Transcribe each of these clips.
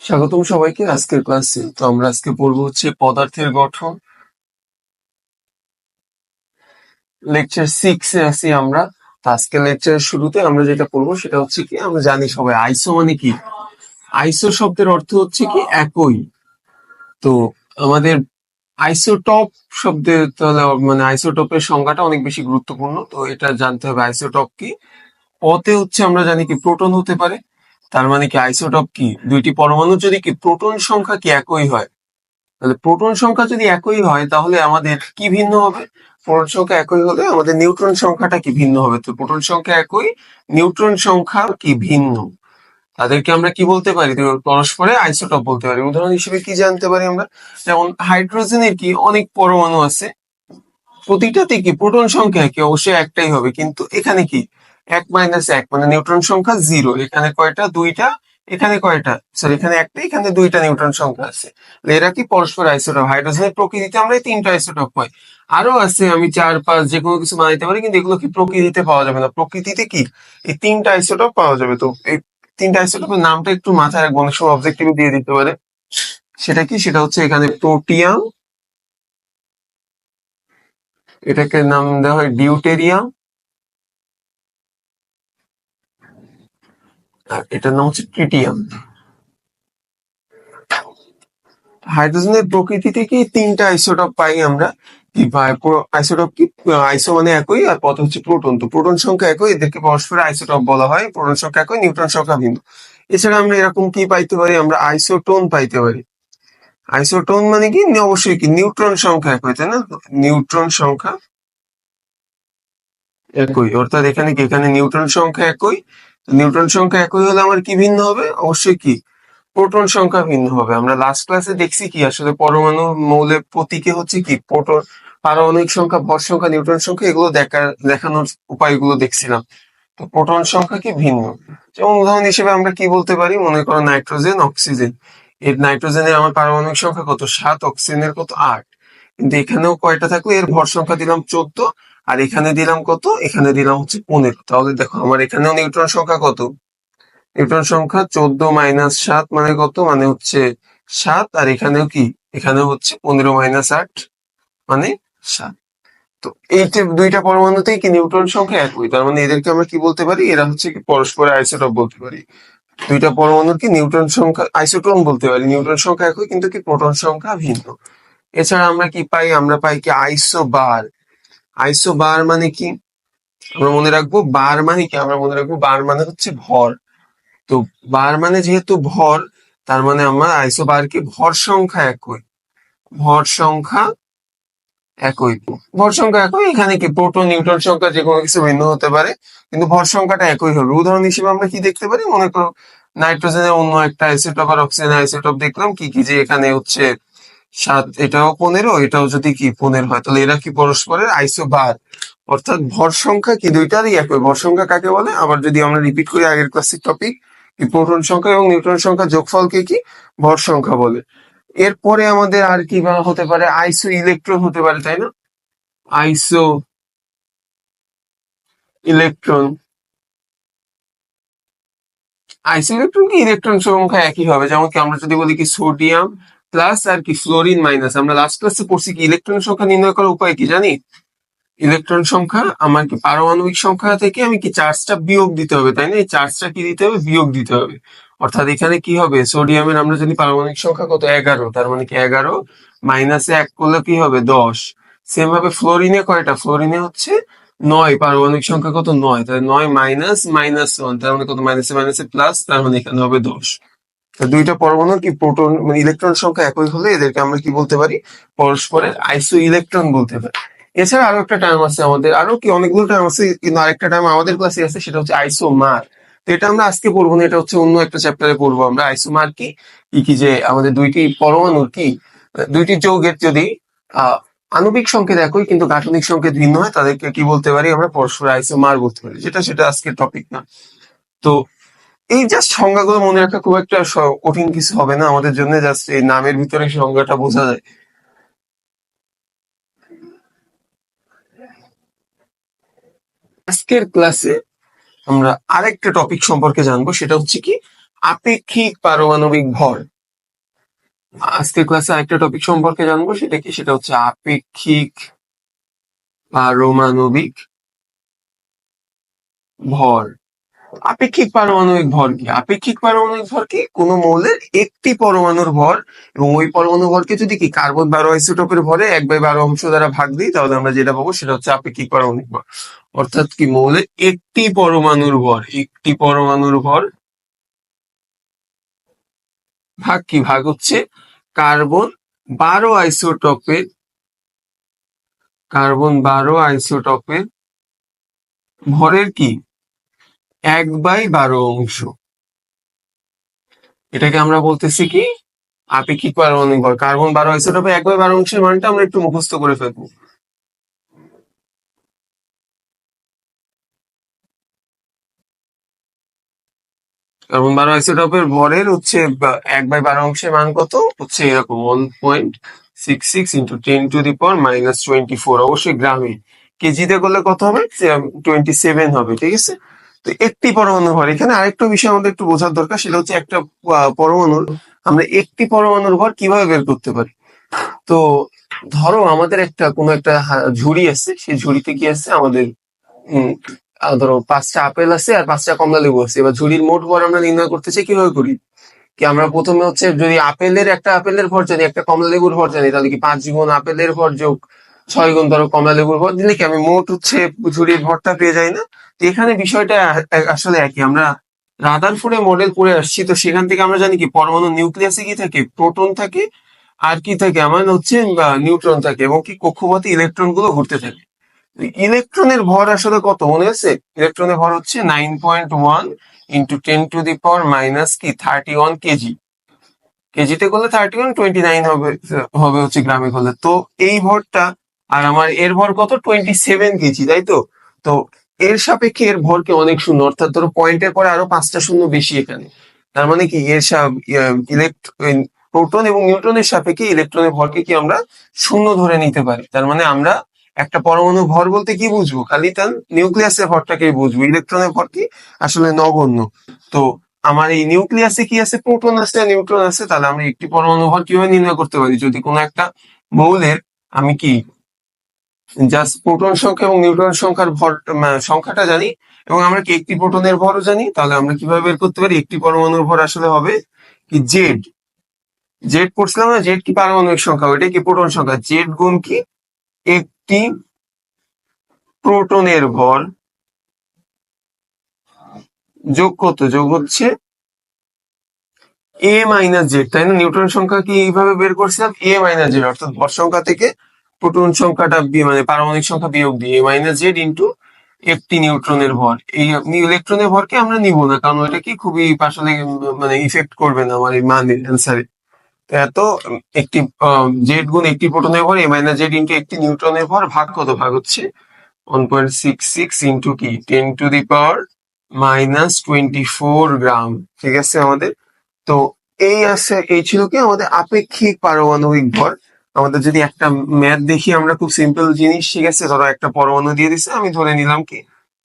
স্বাগতম সবাইকে আজকের ক্লাসে। তো আমরা আজকে পড়বো হচ্ছে পদার্থের গঠন। লেকচার 6 এ আছি আমরা। তো আজকের লেকচারের শুরুতে আমরা যেটা পড়বো সেটা হচ্ছে কি, আমরা জানি সবাই আইসো মানে কি। আইসো শব্দের অর্থ হচ্ছে কি একই। তো আমাদের আইসোটপ শব্দের তাহলে মানে আইসোটপের সংজ্ঞাটা অনেক বেশি গুরুত্বপূর্ণ। তো এটা জানতে হবে আইসোটপ কি। অতে হচ্ছে আমরা জানি কি প্রোটন হতে পারে। তার মানে কি আইসোটপ কি, দুইটি পরমাণু যদি কি প্রোটন সংখ্যা কি একই হয়, তাহলে প্রোটন সংখ্যা যদি একই হয় তাহলে আমাদের কি ভিন্ন হবে। প্রোটন সংখ্যা একই হলে আমাদের নিউট্রন সংখ্যাটা কি ভিন্ন হবে। তো প্রোটন সংখ্যা একই, নিউট্রন সংখ্যা কি ভিন্ন, তাদেরকে আমরা কি বলতে পারি, পরস্পরে আইসোটপ বলতে পারি। উদাহরণ হিসেবে কি জানতে পারি আমরা, যেমন হাইড্রোজেনের কি অনেক পরমাণু আছে, প্রতিটাতে কি প্রোটন সংখ্যা কি অবশ্যই একটাই হবে, কিন্তু এখানে কি 1 - 1 মানে নিউট্রন সংখ্যা 0। এখানে কয়টা, দুইটা। এখানে কয়টা, সরি এখানে একটা, এখানে দুইটা নিউট্রন সংখ্যা আছে। এরা কি পরস্পর আইসোটপ। হাইড্রোজেনের প্রকৃতিতে আমরা এই 3টা আইসোটপ পাই। আরো আছে, আমি 4 5 যে কোনো কিছু বানাইতে পারি, কিন্তু এগুলো কি প্রকৃতিতে পাওয়া যাবে না। প্রকৃতিতে কি এই 3টা আইসোটপ পাওয়া যাবে। তো এই 3টা আইসোটপের নামটা একটু মাথায় রাখবো, অনেক সময় অবজেক্টিভে দিয়ে দিতে পারে। সেটা কি, সেটা হচ্ছে এখানে প্রোটিয়াম, এটাকে নাম দেওয়া হয় ডিউটেরিয়াম, আর এটার নাম হচ্ছে ট্রিটিয়াম। হাইড্রোজেনের প্রকৃতি থেকে 3টা আইসোটপ পাই আমরা। কি পাই, আইসোটপ কি, আইসো মানে একই, আর পদ হচ্ছে প্রোটন। তো প্রোটন সংখ্যা একই, এদেরকে পরস্পর আইসোটপ বলা হয়। প্রোটন সংখ্যা একই, নিউট্রন সংখ্যা ভিন্ন। এছাড়া আমরা এরকম কি পাইতে পারি, আমরা আইসোটোন পাইতে পারি। আইসোটোন মানে কি, অবশ্যই কি নিউট্রন সংখ্যা একই, তাই না। নিউট্রন সংখ্যা একই, অর্থাৎ এখানে কি, এখানে নিউট্রন সংখ্যা একই। নিউট্রন সংখ্যা একই হলে আমার কি ভিন্ন হবে, অবশ্যই কি প্রোটন সংখ্যা ভিন্ন হবে। আমরা লাস্ট ক্লাসে দেখছি কি, আসলে পরমাণু মৌলের প্রতীকে হচ্ছে কি প্রোটন, পারমাণবিক সংখ্যা, ভর সংখ্যা, নিউট্রন সংখ্যা, এগুলো দেখানোর উপায়গুলো দেখছিলাম। তো প্রোটন সংখ্যা কি ভিন্ন। যেমন উদাহরণ হিসেবে আমরা কি বলতে পারি, মনে করো নাইট্রোজেন, অক্সিজেন। এর নাইট্রোজেনের আমার পারমাণবিক সংখ্যা কত, 7, অক্সিজেনের কত, 8। কিন্তু এখানেও কয়টা থাকলো, এর ভর সংখ্যা দিলাম 14, আর এখানে দিলাম কত, এখানে দিলাম হচ্ছে 15। তাহলে দেখো আমার এখানেও নিউট্রন সংখ্যা কত, নিউটন সংখ্যা 14 - 7 মানে কত, মানে হচ্ছে 7। আর এখানেও কি, এখানেও হচ্ছে 15 - 8 মানে 7। তো এই যে দুইটা পরমাণুতেই কি নিউটন সংখ্যা একই, তার মানে এদেরকে আমরা কি বলতে পারি, এরা হচ্ছে কি পরস্পর আইসোটপ বলতে পারি। দুইটা পরমাণুর কি নিউটন সংখ্যা, আইসোটোন বলতে পারি। নিউটন সংখ্যা একই কিন্তু কি প্রোটন সংখ্যা ভিন্ন। এছাড়া আমরা কি পাই, আমরা পাই কি আইসোবার। আইসোবার মানে কি, আমরা মনে রাখবো বার মানে কি, আমরা মনে রাখবো বার মানে হচ্ছে ভর। তো বার মানে যেহেতু ভর, তার মানে আমার আইসোবার কি ভর সংখ্যা একই। ভর সংখ্যা একই, ভর সংখ্যা একই। এখানে কি প্রোটন নিউট্রন সংখ্যা যে কোনো কিছু ভিন্ন হতে পারে, কিন্তু ভর সংখ্যাটা একই হবে। উদাহরণ হিসেবে আমরা কি দেখতে পারি, মনে করো নাইট্রোজেনের অন্য একটা আইসোটপ আর অক্সিজেনের আইসোটপ দেখলাম, কি কি যে এখানে হচ্ছে 7, এটাও 15, এটাও যদি কি 15 হয়, তাহলে এরা কি পরস্পরের আইসোবার। অর্থাৎ ভর সংখ্যা কি দুইটারই একই। ভর সংখ্যা কাকে বলে, আবার যদি আমরা রিপিট করি আগের ক্লাসের টপিক, কি প্রোটন সংখ্যা এবং নিউট্রন সংখ্যা যোগফলকে কি ভর সংখ্যা বলে। এরপরে আমাদের আর কি বা হতে পারে, আইসো ইলেকট্রন হতে পারে, তাই না। আইসো ইলেকট্রন, আইসো ইলেকট্রন কি ইলেকট্রন সংখ্যা একই হবে। যেমন কি আমরা যদি বলি কি সোডিয়াম প্লাস আর কি ফ্লোরিন মাইনাস, আমরা লাস্ট ক্লাসে পড়ছি কি ইলেকট্রন সংখ্যা নির্ণয় করার উপায় কি জানি। ইলেকট্রন সংখ্যা আমার কি পারমাণবিক সংখ্যা থেকে আমি কি চার্জটা বিয়োগ দিতে হবে, তাই না। এই চার্জটা কি দিতে হবে, বিয়োগ দিতে হবে। অর্থাৎ এখানে কি হবে, সোডিয়ামের আমরা জানি পারমাণবিক সংখ্যা কত, 11, তার মানে কি 11 মাইনাসে 1 করলে কি হবে 10। সেম ভাবে ফ্লোরিনে কয়টা, ফ্লোরিনে হচ্ছে 9, পারমাণবিক সংখ্যা কত 9, তাহলে 9 মাইনাস -1, তার মানে কত, মাইনাসে মাইনাসে প্লাস, তার মানে এখানে হবে 10। তো দুইটা পরমাণুর কি প্রোটন মানে ইলেকট্রন সংখ্যা একই হলে এদেরকে আমরা কি বলতে পারি, পরস্পরের আইসো ইলেকট্রন বলতে পারি। এছাড়া আরো একটা টার্ম আছে আমাদের, আরো কি অনেকগুলো টার্ম আছে, কিন্তু আরেকটা টার্ম আমাদের ক্লাসে আছে, সেটা হচ্ছে আইসোমার। তো এটা আমরা আজকে পড়বো না, এটা হচ্ছে অন্য একটা চ্যাপ্টারে পড়বো আমরা। আইসোমার কি, কি কি যে আমাদের দুইটি পরমাণুর কি, দুইটি যৌগের যদি আহ আণবিক সংকেত একই কিন্তু গাঠনিক সংকেত ভিন্ন হয়, তাদেরকে কি বলতে পারি আমরা, পরস্পর আইসোমার বলতে পারি। সেটা আজকের টপিক না। তো এই জাস্ট সংজ্ঞাগুলো মনে রাখা খুব একটা কঠিন কিছু হবে না আমাদের জন্য, জাস্ট এই নামের ভিতরে সংজ্ঞাটা বোঝা যায়। আজকের ক্লাসে আমরা আরেকটা টপিক সম্পর্কে জানবো, সেটা হচ্ছে কি আপেক্ষিক পারমাণবিক ভর। আজকের ক্লাসে আরেকটা টপিক সম্পর্কে জানবো, সেটা কি, সেটা হচ্ছে আপেক্ষিক পারমাণবিক ভর। আপেক্ষিক পারমাণবিক ভর কি? আপেক্ষিক পারমাণবিক ভর কি, কোনো মৌলের একটি পরমাণুর ভর এবং ওই পরমাণু ভরকে যদি কি কার্বন 12 আইসোটোপের ভরে 1/12 অংশ দ্বারা ভাগ দিই, তাহলে আমরা যেটা পাবো সেটা হচ্ছে আপেক্ষিক পারমাণবিক ভর। অর্থাৎ কি, মৌলের একটি পরমাণুর ভর, একটি পরমাণুর ভর ভাগ কি, ভাগ হচ্ছে কার্বন 12 আইসোটোপের, কার্বন 12 আইসোটোপের ভরের কি 1/12 অংশ। এটাকে আমরা বলতেছি কি আপেক্ষিক পারমাণবিক ভর। কার্বন 12 আইসোটোপে 1/12 অংশের মানটা আমরা একটু মুখস্থ করে ফেলবো। কার্বন 12 আইসোটোপের ভরের হচ্ছে 1/12 অংশের মান কত হচ্ছে, এরকম 1.66 ইন্টু 10⁻⁻24। অবশ্যই গ্রামে, কেজিতে করলে কত হবে, 27 হবে, ঠিক আছে। তো একটি পরমাণু ভর, এখানে আরেকটা বিষয় আমাদের একটু বোঝার দরকার, সেটা হচ্ছে একটা পরমাণুর, আমরা একটি পরমাণুর ভর কিভাবে বের করতে পারি। তো ধরো আমাদের একটা কোনো একটা ঝুড়ি আছে, সেই ঝুড়িতে কি আছে আমাদের, ধরো 5টা আপেল আছে আর 5টা কমলা লেবু আছে। এবার ঝুড়ির মোট ভর আমরা নির্ণয় করতে চাই, কিভাবে করি, কি আমরা প্রথমে হচ্ছে যদি একটা আপেলের ভর জানি, একটা কমলা লেবুর ভর জানি, তাহলে কি 5 গুণ আপেলের ভর যোগ 6 গুণ ধরো কমলা লেবুর ভর দিলে কি আমি মোট হচ্ছে ঝুড়ির ভরটা পেয়ে যাই না। তো এখানে বিষয়টা আসলে একই। আমরা রাদারফোর্ডের মডেল পড়ে আসছি, তো সেখান থেকে আমরা জানি কি পরমাণু নিউক্লিয়াসে কি থাকে, প্রোটন থাকে, আর কি থাকে আমার হচ্ছে নিউট্রন থাকে, এবং কি কক্ষপথে ইলেকট্রন গুলো ঘুরতে থাকে। ইলেকট্রনের ভর আসলে কত মনে আছে, ইলেকট্রনের ভর হচ্ছে 9.1 ইন্টু 10⁻⁻ কি 31 কেজি। কেজিতে করলে 31, 29 হবে, হবে হচ্ছে গ্রামে করলে। তো এই ভরটা, আর আমার এর ভর কত 27 কেজি, তাই তো। তো এর সাপেক্ষে এর ভরকে অনেক শূন্য, অর্থাৎ ধরো পয়েন্টের পরে আরো 5টা শূন্য বেশি এখানে। তার মানে কি এর প্রোটন এবং নিউট্রনের সাপেক্ষে ইলেকট্রনের ভরকে কি আমরা শূন্য ধরে নিতে পারি। তার মানে আমরা একটা পরমাণু ভর বলতে কি বুঝবো, খালি তার নিউক্লিয়াসের ভরটাকেই বুঝবো, ইলেকট্রনের ভর কি আসলে নগণ্য। তো আমার এই নিউক্লিয়াসে কি আছে, প্রোটন আছে আর নিউট্রন আছে, তাহলে আমরা একটি পরমাণু ভর কিভাবে নির্ণয় করতে পারি, যদি কোনো একটা মৌলের আমি কি জাস্ট প্রোটন সংখ্যা এবং নিউট্রন সংখ্যার ভর সংখ্যাটা জানি, এবং আমরা কি একটি প্রোটনের ভরও জানি, তাহলে আমরা কিভাবে বের করতে পারি একটি পরমাণুর ভর আসলে হবে কি জেড। জেড পড়ছিলাম না, জেড কি পারমাণবিক সংখ্যা, ওইটা কি প্রোটন সংখ্যা, জেড গুণ কি একটি প্রোটনের ভর যোগ কত, যোগ হচ্ছে এ মাইনাস জেড, তাই না। নিউটন সংখ্যা কি এইভাবে বের করছিলাম, এ মাইনাস জেড, অর্থাৎ ভর সংখ্যা থেকে প্রোটন সংখ্যাটা মানে পারমাণবিক সংখ্যা বিয়োগ দিয়ে এ মাইনাস জেড ইন্টু একটি নিউট্রনের ভর। এই ইলেকট্রনের ভরকে আমরা নিব না, কারণ এটা কি খুবই আসলে মানে ইফেক্ট করবে না আমার এই মানের অ্যান্সারে। এত একটি জেড গুণ একটি প্রোটনের ভর এ মাইনাস জেড ইন্টু একটি নিউট্রনের ভর ভাগ কত, ভাগ হচ্ছে 1.66 ইন্টু কি 10⁻⁻24 গ্রাম, ঠিক আছে আমাদের। তো এই ছিল কি আমাদের আপেক্ষিক পারমাণবিক ভর। আমাদের যদি একটা ম্যাথ দেখি আমরা, খুব সিম্পল জিনিস, ঠিক আছে। ধরো একটা পরমাণু দিয়ে দিছে, আমি ধরে নিলাম কি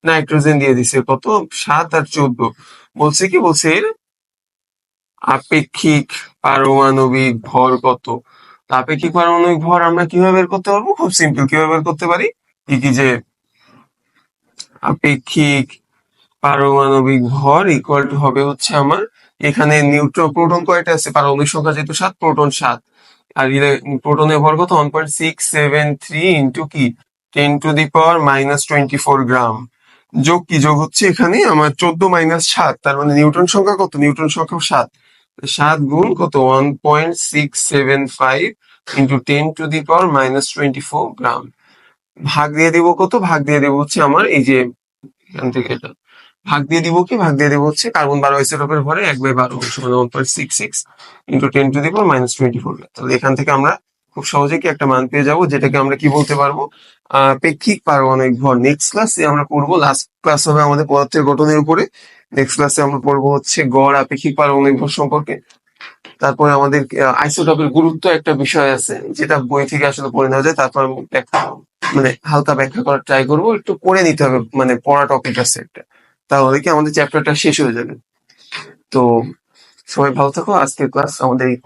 নাইট্রোজেন দিয়ে দিছে, কত 7 আর 14। বলছে কি, বলছে এর আপেক্ষিক পারমাণবিক ভর কত। তো আপেক্ষিক পারমাণবিক ভর আমরা কিভাবে বের করতে পারবো, খুব সিম্পল, কিভাবে বের করতে পারি, কি যে আপেক্ষিক পারমাণবিক ভর ইকুয়াল টু হবে হচ্ছে আমার, এখানে নিউট্রন প্রোটন কয়টা আছে, পারমাণবিক সংখ্যা যেহেতু 7, প্রোটন 7, আর প্রোটনের ভর কত 1.673 ইন্টু কি 10⁻⁻24 গ্রাম, যোগ কি, যোগ হচ্ছে এখানে আমার 14 - 7, তার মানে নিউটন সংখ্যা কত, নিউটন সংখ্যা 7, 7 গুণ কত 1.675 ইন্টু 10⁻⁻24 গ্রাম, ভাগ দিয়ে দিব কত, ভাগ দিয়ে দিব হচ্ছে আমার এই যে এখান থেকে এটা ভাগ দিয়ে দিব কি, ভাগ দিয়ে দিব হচ্ছে কার্বন 12 আইসোটোপের ভরে 1/12 অংশ, মানে 1.66 ইন্টু 10⁻⁻24। তাহলে এখান থেকে আমরা খুব সহজে কি একটা মান পেয়ে যাবো, যেটাকে আমরা কি বলতে পারবো, আপেক্ষিক পারমাণবিক ভর। নেক্সট ক্লাসে আমরা পড়বো, লাস্ট ক্লাস হবে আমাদের পদার্থের গঠনের উপরে। নেক্সট ক্লাসে আমরা পড়বো হচ্ছে গড় আপেক্ষিক পারমাণবিক ভর সম্পর্কে। তারপরে আমাদের আইসোটোপের গুরুত্ব একটা বিষয় আছে, যেটা বই থেকে আসলে পড়ে নেওয়া যায়। তারপর আমি মানে হালকা ব্যাখ্যা করার ট্রাই করবো, একটু পড়ে নিতে হবে, মানে পড়া টপিক আছে একটা, তাহলে কি আমাদের চ্যাপ্টারটা শেষ হয়ে যাবে। তো সবাই ভালো থাকো, আজকের ক্লাস আমাদের এই